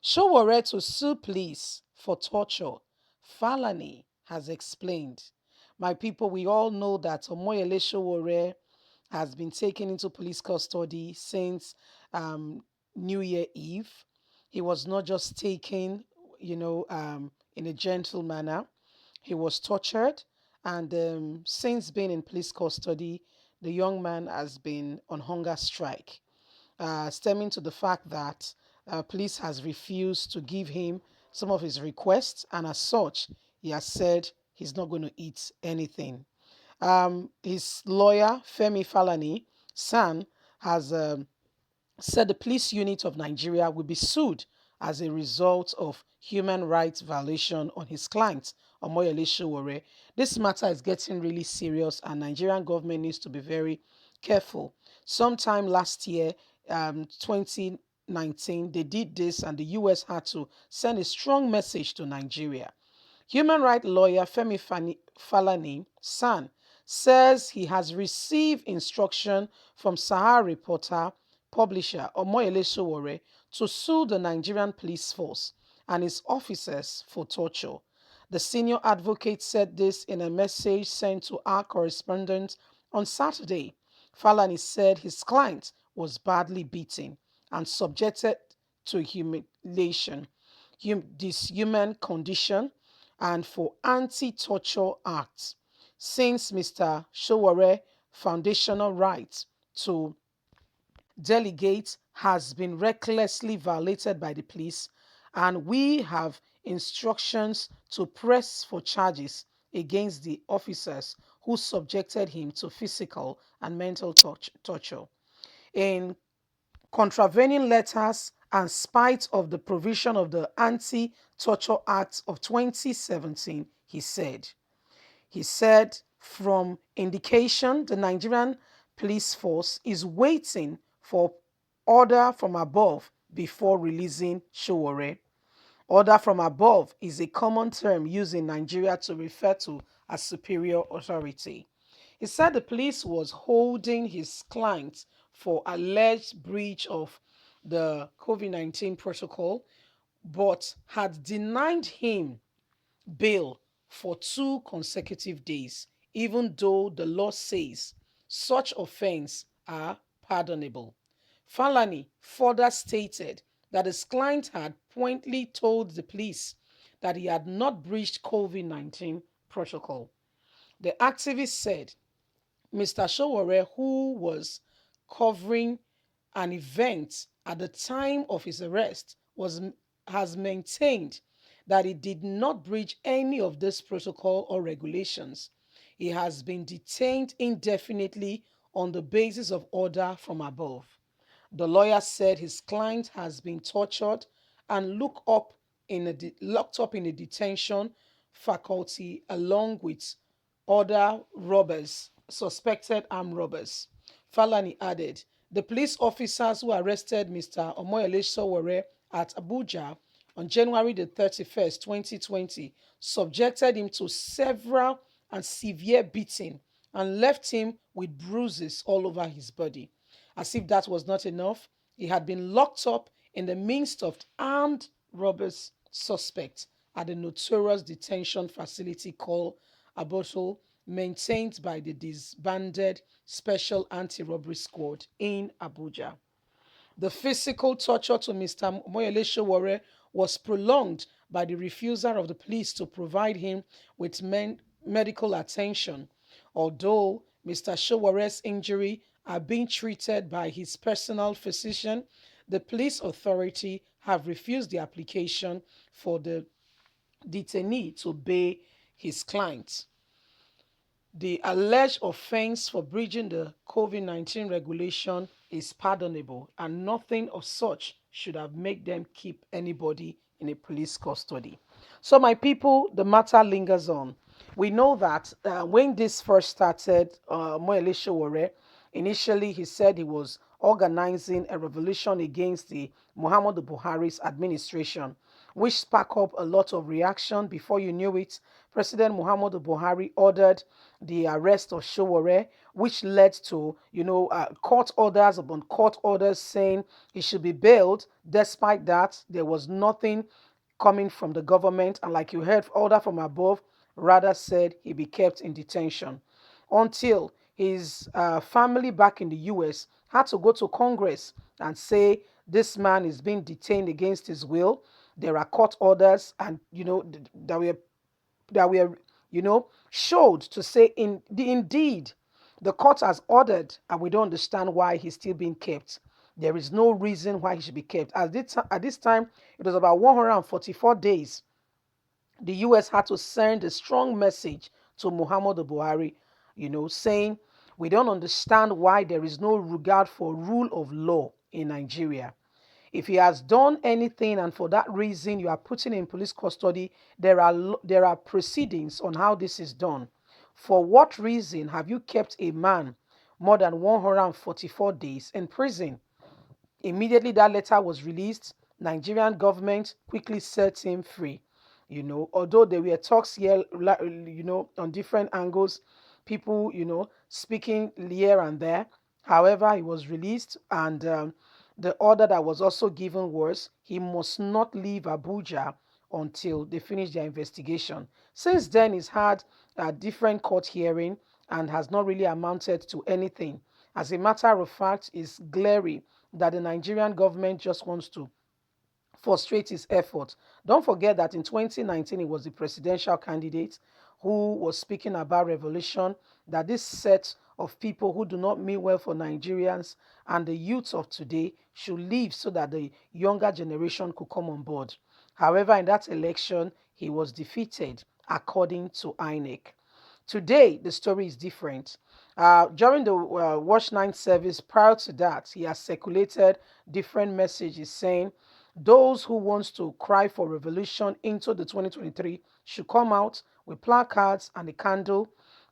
SOWORE to sue police for torture. Falani has explained. My people, we all know that Omoyele SOWORE has been taken into police custody since um, New Year Eve. He was not just taken, in a gentle manner. He was tortured, and since being in police custody, the young man has been on hunger strike, stemming to the fact that police has refused to give him some of his requests, and as such, he has said he's not going to eat anything. His lawyer, Femi Falani San, has said the police unit of Nigeria will be sued as a result of human rights violation on his client, Omoyele Sowore. This matter is getting really serious, and Nigerian government needs to be very careful. Sometime last year, 2019, they did this, and the US had to send a strong message to Nigeria. Human rights lawyer Falani San says he has received instruction from Sahara reporter publisher Omoyele Sowore to sue the Nigerian police force and its officers for torture. The senior advocate said this in a message sent to our correspondent on Saturday. Falani said his client was badly beaten and subjected to humiliation, dishuman condition, and for anti-torture acts. Since Mr. Sowore foundational right to delegate has been recklessly violated by the police, and we have instructions to press for charges against the officers who subjected him to physical and mental torture. In contravening letters and spite of the provision of the Anti-Torture Act of 2017, he said, from indication, the Nigerian police force is waiting for order from above before releasing Sowore. Order from above is a common term used in Nigeria to refer to a superior authority. He said the police was holding his client for alleged breach of the COVID-19 protocol, but had denied him bail for 2 consecutive days, even though the law says such offense are pardonable. Falani further stated that his client had pointedly told the police that he had not breached COVID-19 protocol. The activist said Mr. Sowore, who was covering an event at the time of his arrest, has maintained that he did not breach any of this protocol or regulations. He has been detained indefinitely on the basis of order from above. The lawyer said his client has been tortured and locked up in a detention faculty along with other robbers, suspected armed robbers. Falani added, the police officers who arrested Mr. Omoyele Sowore at Abuja on January the 31st, 2020, subjected him to several and severe beating and left him with bruises all over his body. As if that was not enough, he had been locked up in the midst of armed robbers suspects at a notorious detention facility called Aboto, maintained by the disbanded Special Anti-Robbery Squad in Abuja. The physical torture to Mr. Moyele Sowore was prolonged by the refusal of the police to provide him with medical attention. Although Mr. Showore's injury are being treated by his personal physician, the police authority have refused the application for the detainee to bail his client. The alleged offense for breaching the COVID-19 regulation is pardonable, and nothing of such should have made them keep anybody in a police custody. So, my people, the matter lingers on. We know that when this first started, Moyele Sowore, initially he said he was organizing a revolution against the Muhammadu Buhari's administration which sparked up a lot of reaction. Before you knew it, President Muhammadu Buhari ordered the arrest of Sowore, which led to, court orders upon court orders saying he should be bailed. Despite that, there was nothing coming from the government, and like you heard, order from above rather said he be kept in detention until his family back in the US had to go to Congress and say this man is being detained against his will. There are court orders, and that were showed to say indeed the court has ordered, and we don't understand why he's still being kept. There is no reason why he should be kept. At this time, it was about 144 days. The US had to send a strong message to Muhammadu Buhari, saying, we don't understand why there is no regard for rule of law in Nigeria. If he has done anything and for that reason you are putting in police custody, there are proceedings on how this is done. For what reason have you kept a man more than 144 days in prison? Immediately that letter was released, Nigerian government quickly set him free. Although there were talks here, on different angles, people, speaking here and there. However, he was released, and the order that was also given was he must not leave Abuja until they finish their investigation. Since then, he's had a different court hearing and has not really amounted to anything. As a matter of fact, it's glaring that the Nigerian government just wants to frustrate his efforts. Don't forget that in 2019, he was the presidential candidate who was speaking about revolution, that this set of people who do not mean well for Nigerians and the youth of today should leave so that the younger generation could come on board. However, in that election, he was defeated according to INEC. Today, the story is different. During the Watch 9 service, prior to that, he has circulated different messages saying those who want to cry for revolution into the 2023 should come out with placards and a candle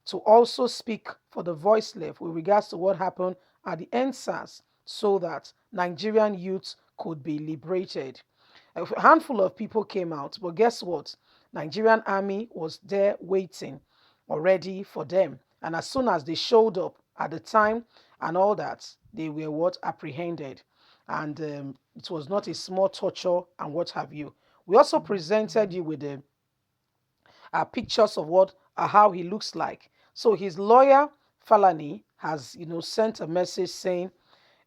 to also speak for the voiceless with regards to what happened at the NSAS so that Nigerian youths could be liberated. A handful of people came out, but guess what? Nigerian army was there waiting already for them. And as soon as they showed up at the time and all that, they were apprehended. And it was not a small torture and what have you. We also presented you with the pictures of how he looks like. So his lawyer, Falani, has sent a message saying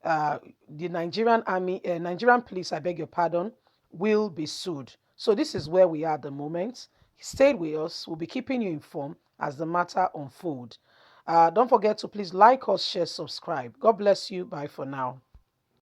the Nigerian police, I beg your pardon, will be sued. So this is where we are at the moment. Stay with us. We'll be keeping you informed as the matter unfolds. Don't forget to please like us, share, subscribe. God bless you. Bye for now.